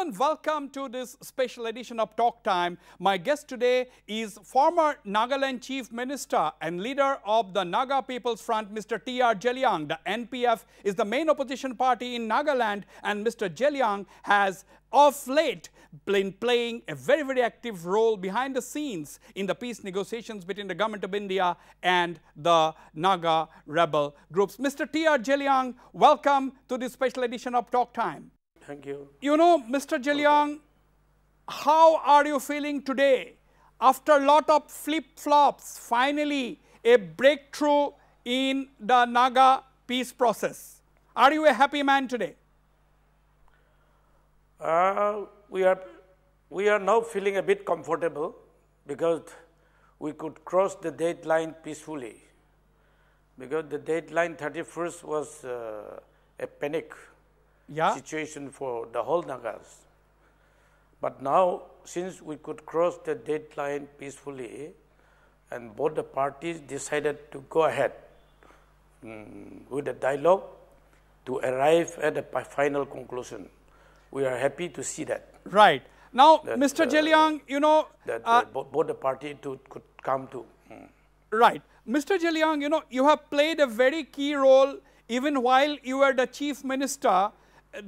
Gentlemen, welcome to this special edition of Talk Time. My guest today is former Nagaland Chief Minister and leader of the Naga People's Front, Mr. TR Zeliang. The NPF is the main opposition party in Nagaland, and Mr. Zeliang has of late been playing a very active role behind the scenes in the peace negotiations between the government of India and the Naga rebel groups. Mr. TR Zeliang, welcome to this special edition of Talk Time. Thank you. You know, Mr. Zeliang, how are you feeling today? After a lot of flip-flops, finally a breakthrough in the Naga peace process. Are you a happy man today? We are now feeling a bit comfortable because we could cross the deadline peacefully. Because the deadline 31st was a panic situation for the whole Nagas. But now, since we could cross the deadline peacefully, and both the parties decided to go ahead with the dialogue to arrive at a final conclusion. We are happy to see that. Right. Now, Mr. Zeliang, you know... both the parties could come to... Right. Mr. Zeliang, you know, you have played a very key role even while you were the Chief Minister.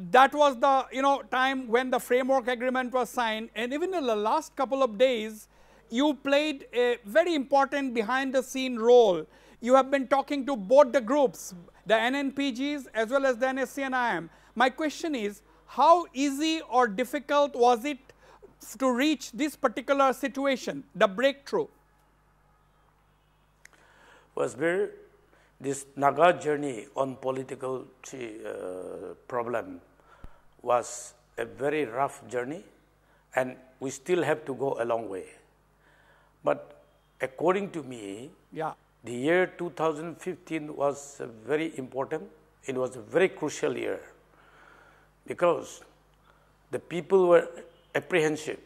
That was the, time when the framework agreement was signed, and even in the last couple of days, you played a very important behind-the-scene role. You have been talking to both the groups, the NNPGs as well as the NSCNIM. My question is, how easy or difficult was it to reach this particular situation, the breakthrough? Wasbir, this Naga journey on political problem was a very rough journey, and we still have to go a long way. But according to me, the year 2015 was very important. It was a very crucial year because the people were apprehensive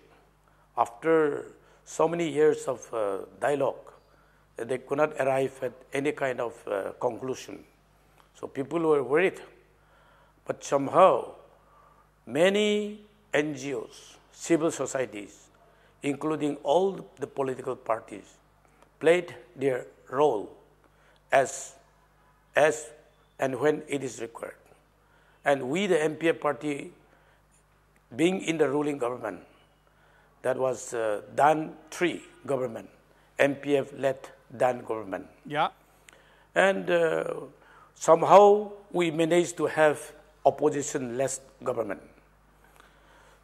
after so many years of dialogue. They could not arrive at any kind of conclusion. So people were worried. But somehow, many NGOs, civil societies, including all the political parties, played their role as and when it is required. And we, the NPF party, being in the ruling government, that was Dan 3 government, NPF-led Dan government. And somehow we managed to have opposition-less government.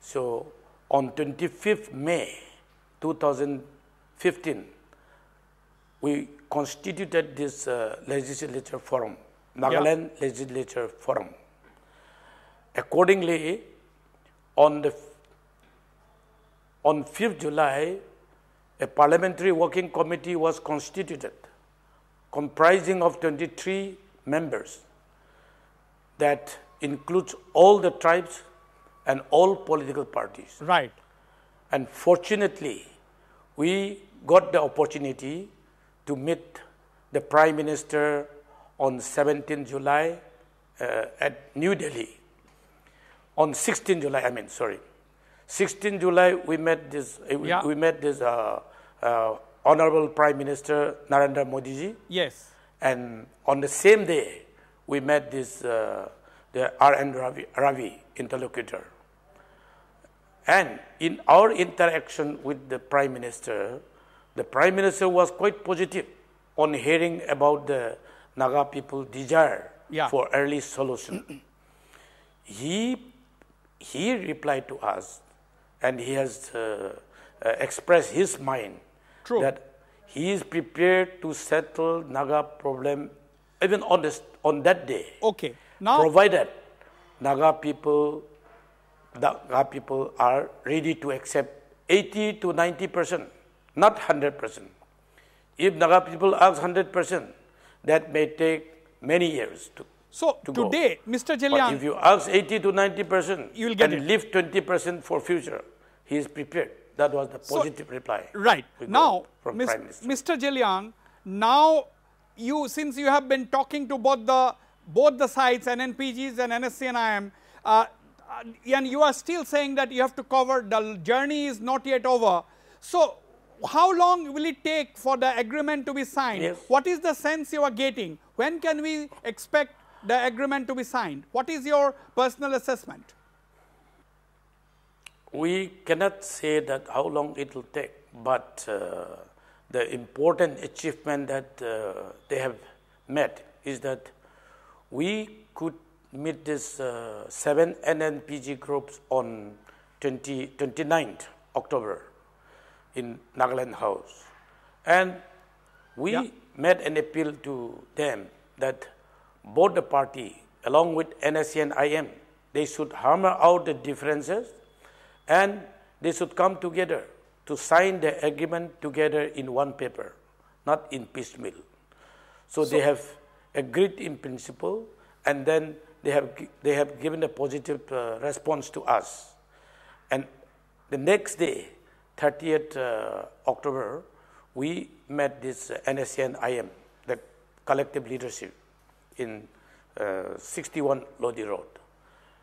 So on 25th May 2015, we constituted this legislature forum, Nagaland Legislature Forum. Accordingly, on 5th July, a parliamentary working committee was constituted, comprising of 23 members that includes all the tribes and all political parties. Right. And fortunately, we got the opportunity to meet the Prime Minister on 17th July at New Delhi. On 16th July, 16th July, we met this. Honorable Prime Minister Narendra Modi ji. Yes. And on the same day, we met this the R.N. Ravi interlocutor. And in our interaction with the Prime Minister was quite positive on hearing about the Naga people's desire for early solution. He replied to us, and he has expressed his mind that he is prepared to settle Naga problem even on that day. Okay. Now, provided Naga people are ready to accept 80 to 90%, not 100%. If Naga people ask 100%, that may take many years to today, go. Mr. Zeliang, but if you ask 80 to 90%, you will get and leave 20% for future, he is prepared. That was the positive reply. Right. Now, from Prime Minister. Mr. Zeliang, now since you have been talking to both the sides, NNPGs and NSCNIM, and you are still saying that you have to cover, the journey is not yet over. So, how long will it take for the agreement to be signed? Yes. What is the sense you are getting? When can we expect the agreement to be signed? What is your personal assessment? We cannot say that how long it will take, but the important achievement that they have met is that we could meet this 7 NNPG groups on 29th October in Nagaland House. And we made an appeal to them that both the party, along with NSC and IM, they should hammer out the differences and they should come together to sign the agreement together in one paper, not in piecemeal. So they have agreed in principle, and then they have given a positive response to us. And the next day, 30th October, we met this NSC and IM, the collective leadership, in 61 Lodi Road.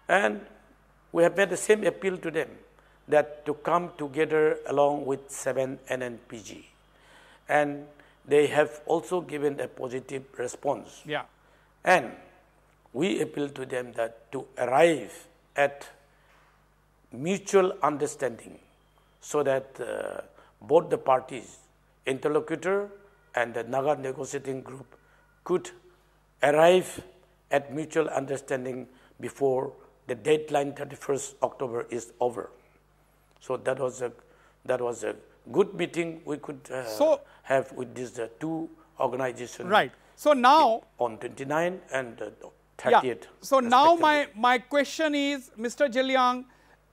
And we have made the same appeal to them that to come together along with 7 NNPG. And they have also given a positive response. Yeah. And we appeal to them that to arrive at mutual understanding so that both the parties, interlocutor and the Naga negotiating group, could arrive at mutual understanding before the deadline 31st October is over. So that was a good meeting we could have with these two organizations. Right. So now on 29 and 30th. Yeah. So now my question is, Mr. Zeliang,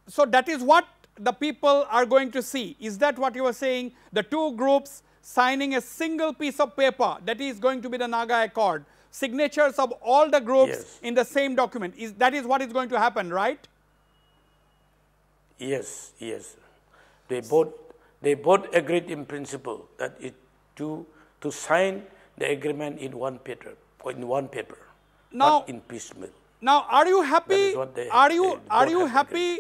so that is what the people are going to see. Is that what you are saying? The two groups signing a single piece of paper that is going to be the Naga Accord. Signatures of all the groups in the same document. That is what is going to happen, right? Yes, yes. They both agreed in principle that to sign the agreement in one paper, not in piecemeal. Now, are you happy? Are you happy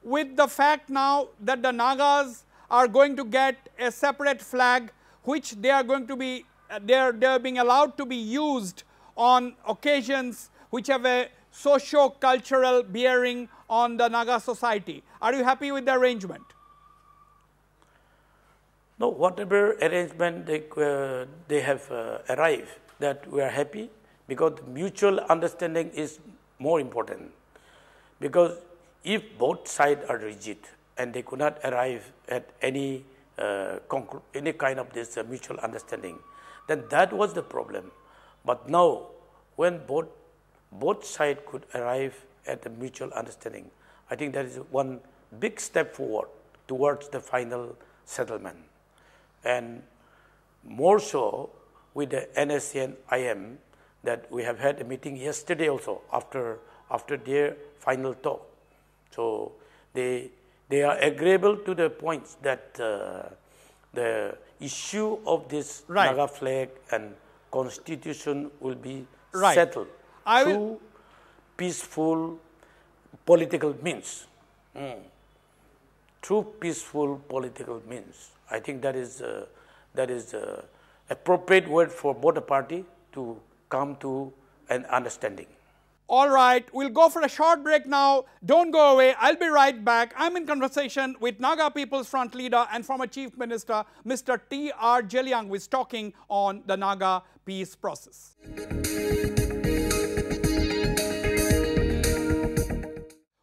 with the fact now that the Nagas are going to get a separate flag, which they are going to be they are being allowed to be used on occasions which have a socio-cultural bearing on the Naga society? Are you happy with the arrangement? No, whatever arrangement they have arrived, that we are happy, because mutual understanding is more important. Because if both sides are rigid and they could not arrive at any kind of this mutual understanding, then that was the problem. But now, when both sides could arrive at a mutual understanding, I think that is one big step forward towards the final settlement. And more so with the NSC and IM, that we have had a meeting yesterday also after their final talk. So they are agreeable to the points that the issue of this Naga flag and constitution will be settled through peaceful political means. Through peaceful political means. I think that is appropriate word for both the party to come to an understanding. All right, we'll go for a short break now. Don't go away. I'll be right back. I'm in conversation with Naga People's Front leader and former Chief Minister, Mr. TR Zeliang, who is talking on the Naga peace process.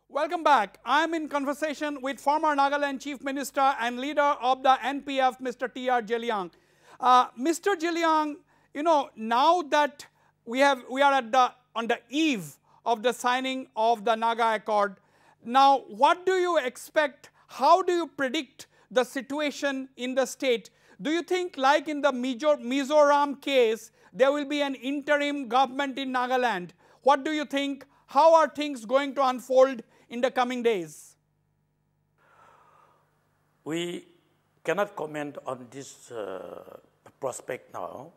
Welcome back. I'm in conversation with former Nagaland Chief Minister and leader of the NPF, Mr. TR Zeliang. Mr. Zeliang, you know, now that we are on the eve of the signing of the Naga Accord, now what do you expect? How do you predict the situation in the state? Do you think, like in the Mizoram case, there will be an interim government in Nagaland? What do you think? How are things going to unfold in the coming days? We cannot comment on this prospect now,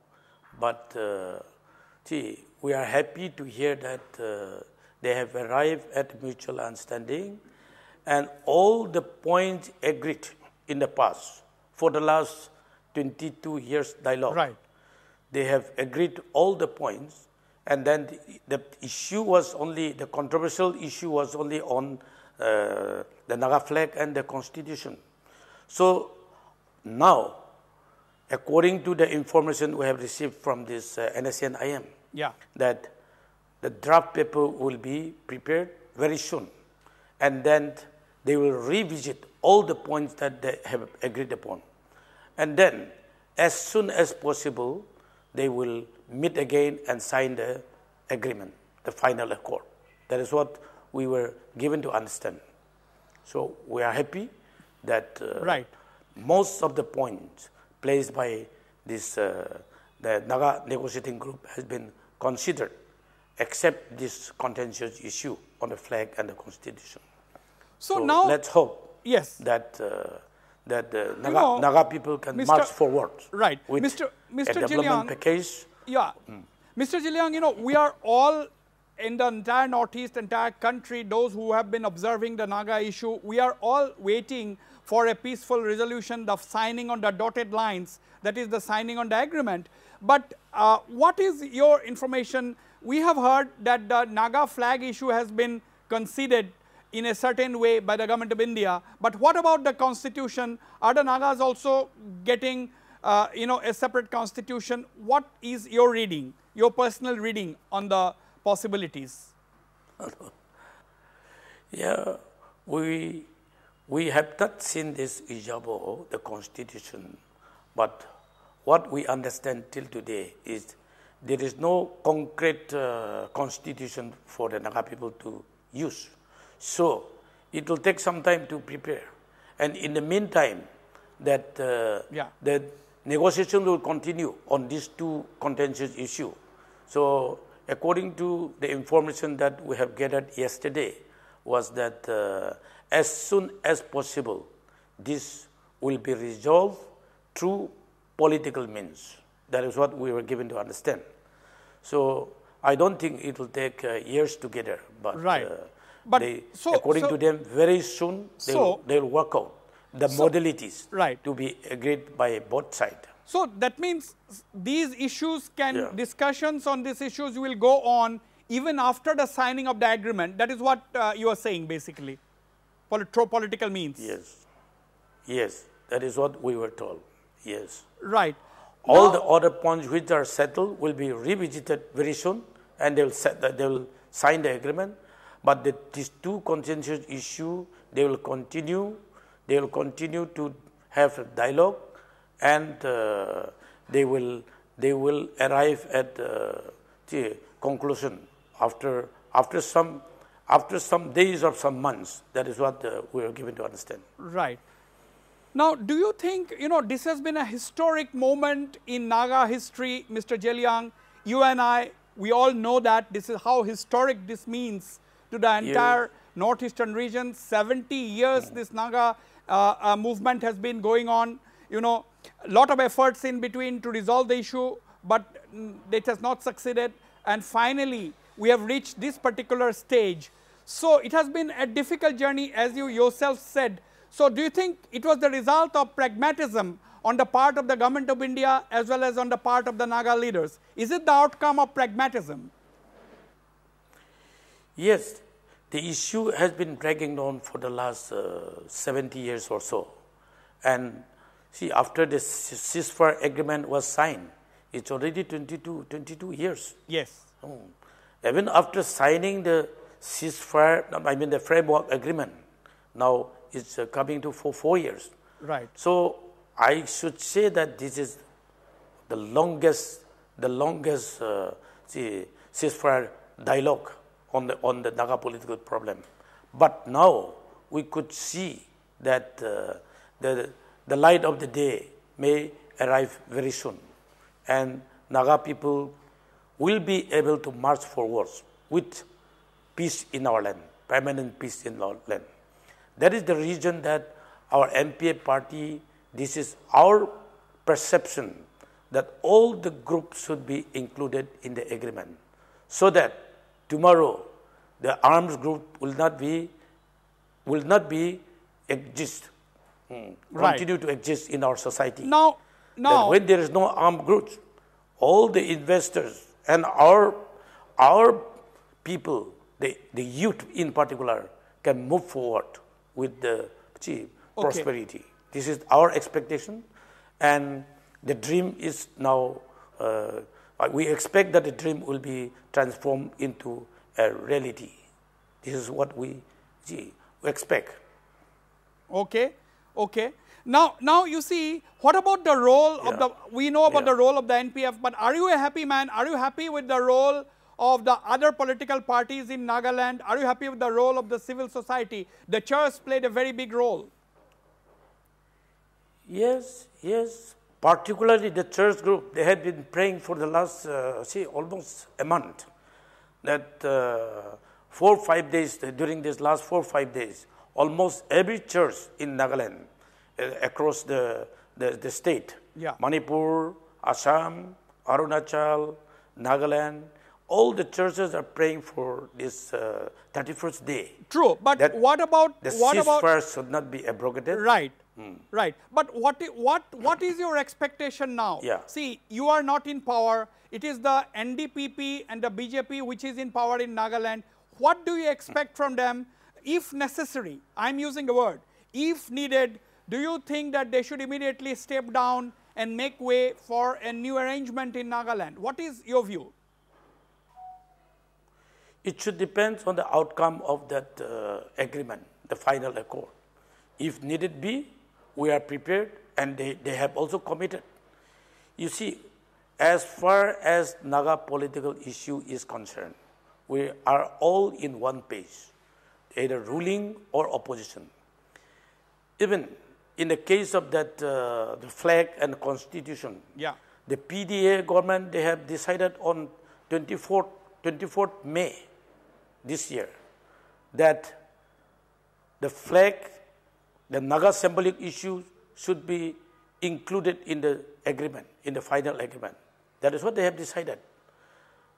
but we are happy to hear that they have arrived at mutual understanding, and all the points agreed in the past for the last 22 years dialogue. Right. They have agreed all the points, and then the issue was only, the controversial issue was only on the Naga flag and the constitution. So now, according to the information we have received from this NSCN-IM, that the draft paper will be prepared very soon, and then they will revisit all the points that they have agreed upon. And then, as soon as possible, they will meet again and sign the agreement, the final accord. That is what we were given to understand. So we are happy that most of the points placed by this the Naga negotiating group has been considered, except this contentious issue on the flag and the constitution. So now let's hope that that the Naga people can march forward with Mr. a development package. Mr. Zeliang, we are all in the entire Northeast, entire country, those who have been observing the Naga issue, we are all waiting for a peaceful resolution, the signing on the dotted lines, that is the signing on the agreement. But what is your information? We have heard that the Naga flag issue has been conceded in a certain way by the government of India. But what about the constitution? Are the Nagas also getting a separate constitution? What is your reading, your personal reading on the possibilities? We have not seen this Ijabo, the constitution, but what we understand till today is there is no concrete constitution for the Naga people to use. So it will take some time to prepare. And in the meantime, that the negotiation will continue on these two contentious issues. So according to the information that we have gathered yesterday, was that as soon as possible, this will be resolved through political means. That is what we were given to understand. So I don't think it will take years together, but, according to them, very soon they will work out the modalities to be agreed by both sides. So that means these issues can, discussions on these issues will go on even after the signing of the agreement. That is what you are saying basically, through political means. Yes, that is what we were told, Right. All the other points which are settled will be revisited very soon, and they will sign the agreement. But these two contentious issues, they will continue to have a dialogue, and they will arrive at the conclusion after some days or some months. That is what we are given to understand. Right. Now, do you think, this has been a historic moment in Naga history, Mr. Zeliang? You and I, we all know that this is how historic this means to the entire northeastern region. 70 years this Naga movement has been going on. A lot of efforts in between to resolve the issue, but it has not succeeded. And finally, we have reached this particular stage. So it has been a difficult journey, as you yourself said. So do you think it was the result of pragmatism on the part of the government of India as well as on the part of the Naga leaders? Is it the outcome of pragmatism? Yes, the issue has been dragging on for the last 70 years or so. And see, after the ceasefire agreement was signed, it's already 22 years. Yes. Even after signing the ceasefire, the framework agreement, now it's coming to 4 years. Right. So I should say that this is the longest ceasefire dialogue on the Naga political problem. But now we could see that the light of the day may arrive very soon, and Naga people will be able to march forward with peace in our land, permanent peace in our land. That is the reason that our NPF party, this is our perception that all the groups should be included in the agreement, so that tomorrow the arms group will not be continue to exist in our society. Now, That when there is no armed groups, all the investors and our people, the youth in particular, can move forward with the prosperity. This is our expectation, and the dream is now. We expect that the dream will be transformed into a reality. This is what we expect. Okay. Now you see, what about the role of the, we know about the role of the NPF, but are you a happy man? Are you happy with the role of the other political parties in Nagaland? Are you happy with the role of the civil society? The church played a very big role. Yes. Particularly the church group, they had been praying for the last, almost a month. That 4 or 5 days, during these last 4 or 5 days, almost every church in Nagaland, across the state, Manipur, Assam, Arunachal, Nagaland, all the churches are praying for this 31st day. True, but what about the ceasefire should not be abrogated? Right. Right, but what is your expectation now? See, you are not in power. It is the NDPP and the BJP which is in power in Nagaland. What do you expect from them? If necessary, I am using a word, if needed, do you think that they should immediately step down and make way for a new arrangement in Nagaland? What is your view? It should depend on the outcome of that agreement, the final accord. If needed be, we are prepared, and they have also committed. You see, as far as Naga political issue is concerned, we are all in one page, either ruling or opposition. Even in the case of that the flag and constitution, the PDA government, they have decided on 24th May this year that the flag, the Naga symbolic issue should be included in the agreement, in the final agreement. That is what they have decided.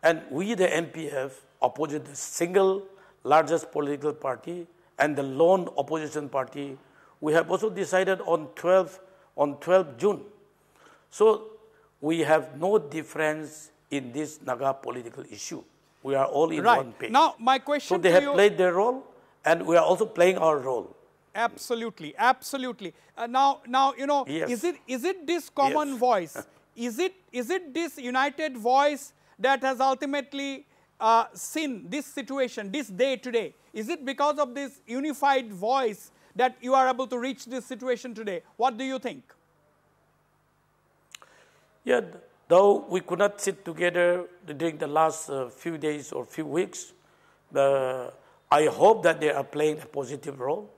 And we, the NPF, opposite the single largest political party and the lone opposition party, we have also decided on 12 June. So we have no difference in this Naga political issue. We are all in one page. Now, my question to you... So they have played their role, and we are also playing our role. Absolutely. Now, you know, is it this common voice? Is it this united voice that has ultimately seen this situation, this day today? Is it because of this unified voice that you are able to reach this situation today? What do you think? Yeah, though we could not sit together during the last few days or few weeks, I hope that they are playing a positive role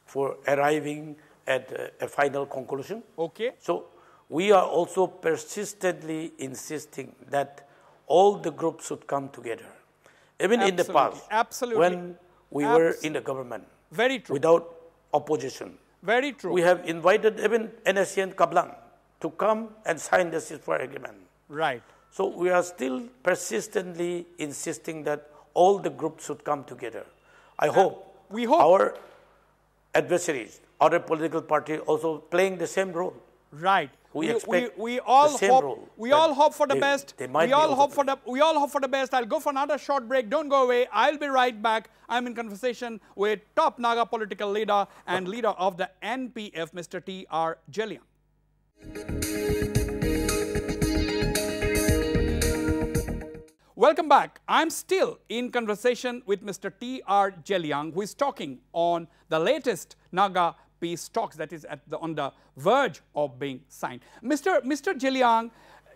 for arriving at a final conclusion. Okay. So we are also persistently insisting that all the groups should come together. Even in the past, when we were in the government, without opposition, we have invited even NSC and Kablang to come and sign the ceasefire agreement. Right. So we are still persistently insisting that all the groups should come together. I hope our adversaries, other political parties, also playing the same role. Right. We expect we all the same hope, role. We all hope for the best. We all hope for the best. I'll go for another short break. Don't go away. I'll be right back. I'm in conversation with top Naga political leader and leader of the NPF, Mr. TR Zeliang. Welcome back. I'm still in conversation with Mr. TR Zeliang, who is talking on the latest Naga peace talks that is on the verge of being signed. Mr. Zeliang,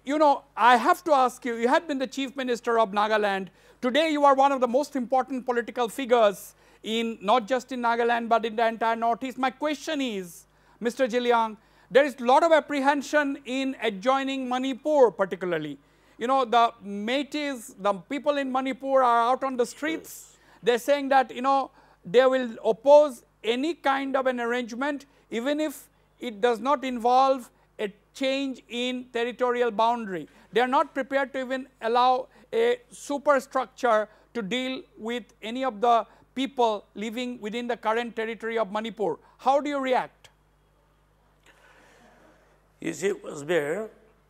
you know, I have to ask you, you had been the Chief Minister of Nagaland. Today you are one of the most important political figures in not just in Nagaland but in the entire Northeast. My question is, Mr. Zeliang, there is a lot of apprehension in adjoining Manipur particularly. You know, the Métis, the people in Manipur are out on the streets. They're saying that, you know, they will oppose any kind of an arrangement, even if it does not involve a change in territorial boundary. They are not prepared to even allow a superstructure to deal with any of the people living within the current territory of Manipur. How do you react? You see, Wasbir,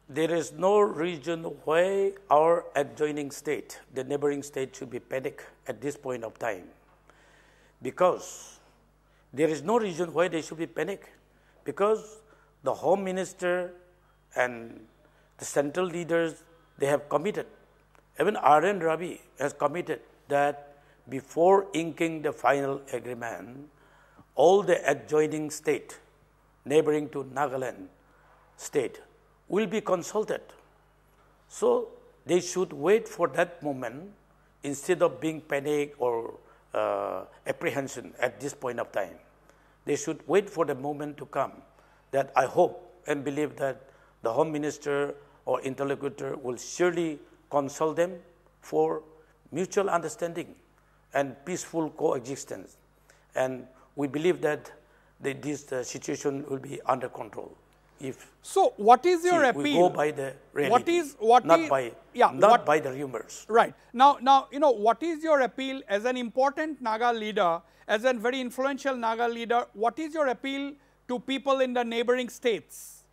there is no reason why our adjoining state, the neighboring state, should be panicked at this point of time. Because there is no reason why they should be panicked. Because the Home Minister and the central leaders, they have committed. Even R.N. Ravi has committed that before inking the final agreement, all the adjoining state, neighboring to Nagaland state, will be consulted. So they should wait for that moment instead of being panic or apprehension at this point of time. They should wait for the moment to come that I hope and believe that the Home Minister or interlocutor will surely consult them for mutual understanding and peaceful coexistence. And we believe that this situation will be under control. So what is your appeal? We go by the reality, not by the rumors. Right. Now, what is your appeal as an important Naga leader, as a very influential Naga leader? What is your appeal to people in the neighboring states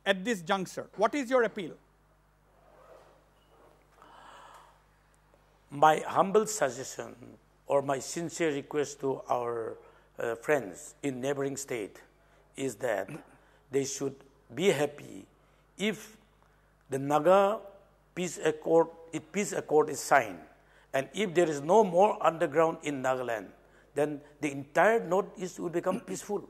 at this juncture? What is your appeal? My humble suggestion or my sincere request to our friends in neighboring state is that they should be happy if the Naga peace accord is signed, and if there is no more underground in Nagaland, then the entire Northeast will become peaceful.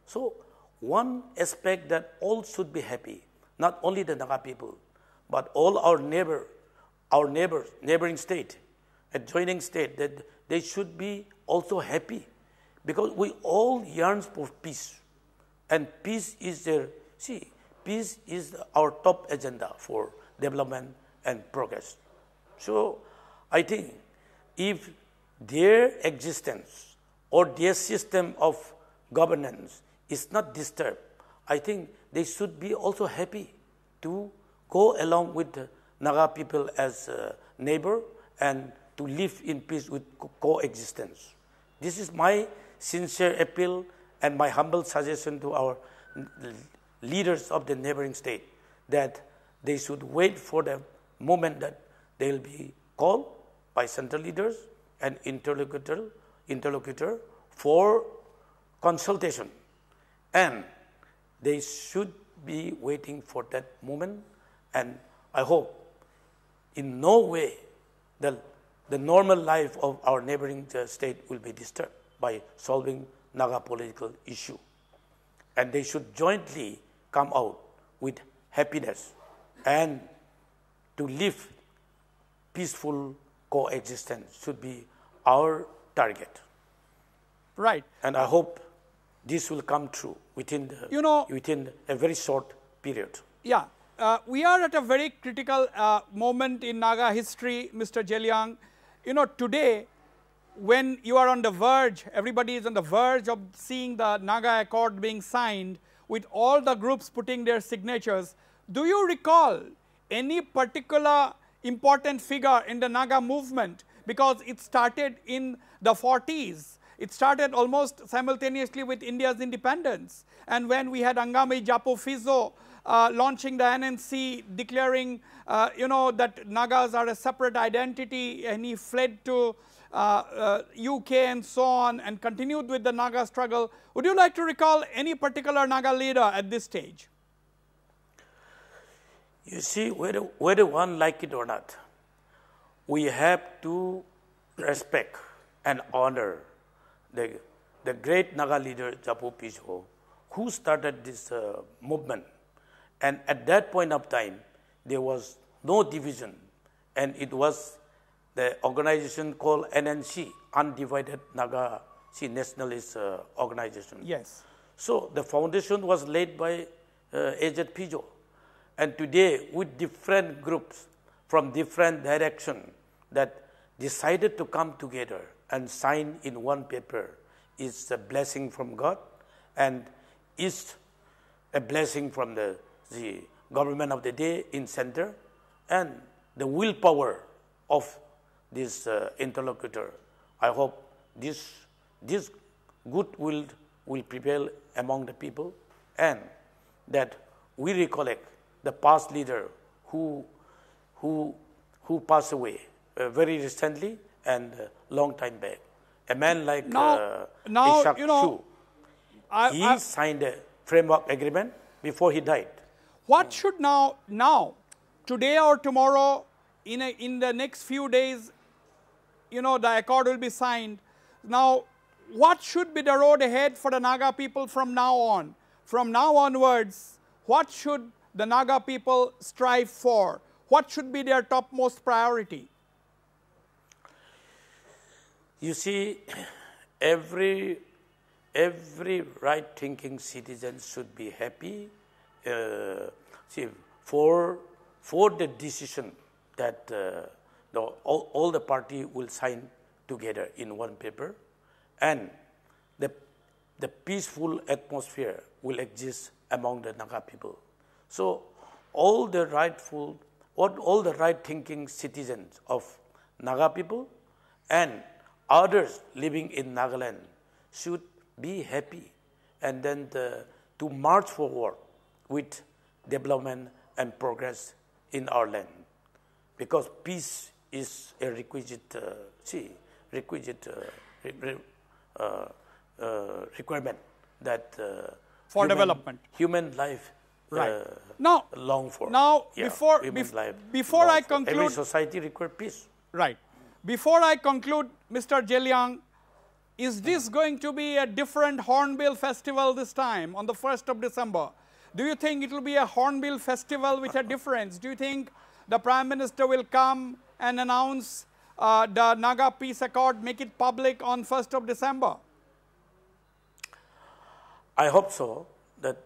So one aspect that all should be happy, not only the Naga people, but all our neighbors, neighboring state, adjoining state, that they should be also happy, because we all yearn for peace, and peace is peace is our top agenda for development and progress. So I think if their existence or their system of governance is not disturbed, I think they should be also happy to go along with the Naga people as a neighbor and to live in peace with coexistence. This is my sincere appeal and my humble suggestion to our leaders of the neighboring state, that they should wait for the moment that they will be called by central leaders and interlocutor for consultation. And they should be waiting for that moment, and I hope in no way the normal life of our neighboring state will be disturbed by solving Naga political issue. And they should jointly come out with happiness and to live peaceful coexistence should be our target. Right. And I hope this will come true within a very short period. Yeah. We are at a very critical moment in Naga history, Mr. Zeliang. Today, when you are on the verge, everybody is on the verge of seeing the Naga Accord being signed with all the groups putting their signatures. Do you recall any particular important figure in the Naga movement? Because it started in the 40s. It started almost simultaneously with India's independence. And when we had Angami Japo Fizo launching the NNC, declaring, that Nagas are a separate identity, and he fled to UK and so on and continued with the Naga struggle. Would you like to recall any particular Naga leader at this stage? You see, whether one like it or not, we have to respect and honor the great Naga leader Japo Pijo, who started this movement. And at that point of time, there was no division, and it was the organization called NNC, Undivided Naga Nationalist Organization. Yes. So the foundation was laid by Ajat Pijo. And today, with different groups from different directions that decided to come together and sign in one paper, is a blessing from God and is a blessing from the government of the day in center, and the willpower of this interlocutor. I hope this goodwill will prevail among the people, and that we recollect the past leader who passed away very recently and long time back. A man like Ishak Shu, he signed a framework agreement before he died. What should now, today or tomorrow, in the next few days, the accord will be signed. Now, what should be the road ahead for the Naga people from now on? From now onwards, what should the Naga people strive for? What should be their topmost priority? You see, every right-thinking citizen should be happy for the decision that all the party will sign together in one paper, and the peaceful atmosphere will exist among the Naga people. So all the right-thinking citizens of Naga people and others living in Nagaland should be happy, and then to march forward with development and progress in our land, because peace is a requisite requirement that for development, human life long for. Now, yeah, before I conclude, every society requires peace. Right. Before I conclude, Mr. Zeliang, is this going to be a different Hornbill festival this time on the 1st of December? Do you think it will be a Hornbill festival with a difference? Do you think the Prime Minister will come and announce the Naga Peace Accord, make it public on 1st of December? I hope so, that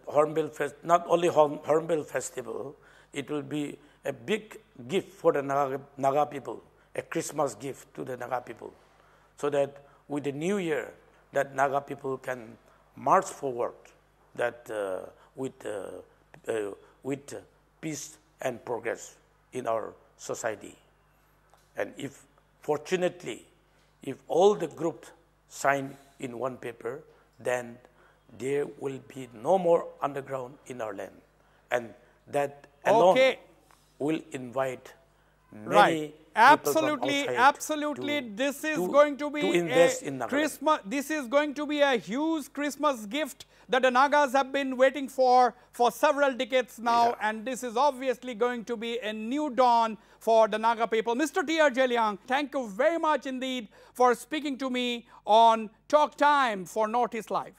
not only Hornbill Festival, it will be a big gift for the Naga people, a Christmas gift to the Naga people, so that with the new year, that Naga people can march forward that with peace and progress in our society. And if fortunately, if all the groups sign in one paper, then there will be no more underground in our land, and that alone will invite many absolutely. This is going to be a Christmas. This is going to be a huge Christmas gift that the Nagas have been waiting for several decades now, and this is obviously going to be a new dawn for the Naga people. Mr. TR Zeliang, thank you very much indeed for speaking to me on Talk Time for Northeast Live.